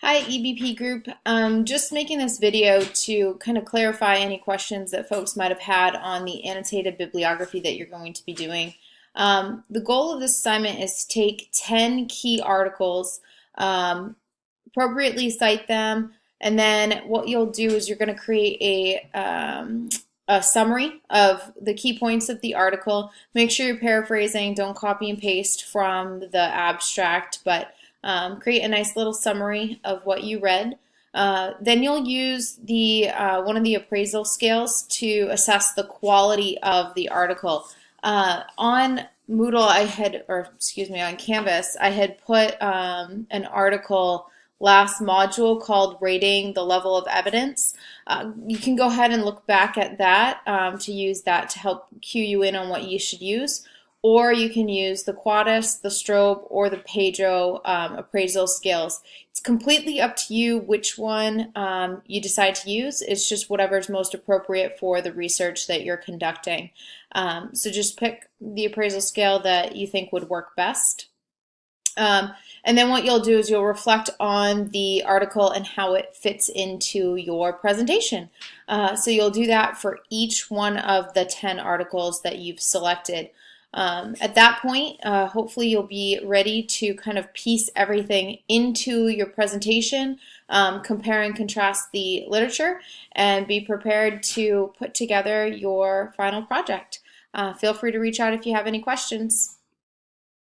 Hi, EBP group. Just making this video to kind of clarify any questions that folks might have had on the annotated bibliography that you're going to be doing. The goal of this assignment is to take 10 key articles, appropriately cite them, and then what you'll do is you're going to create a summary of the key points of the article. Make sure you're paraphrasing, don't copy and paste from the abstract, but create a nice little summary of what you read. Then you'll use the one of the appraisal scales to assess the quality of the article. On Moodle, on Canvas, I had put an article last module called Rating the Level of Evidence. You can go ahead and look back at that to use that to help cue you in on what you should use. Or you can use the Quaddus, the Strobe, or the Pedro appraisal scales. It's completely up to you which one you decide to use. It's just whatever's most appropriate for the research that you're conducting. So just pick the appraisal scale that you think would work best. And then what you'll do is you'll reflect on the article and how it fits into your presentation. So you'll do that for each one of the 10 articles that you've selected. At that point, hopefully you'll be ready to kind of piece everything into your presentation, compare and contrast the literature, and be prepared to put together your final project. Feel free to reach out if you have any questions.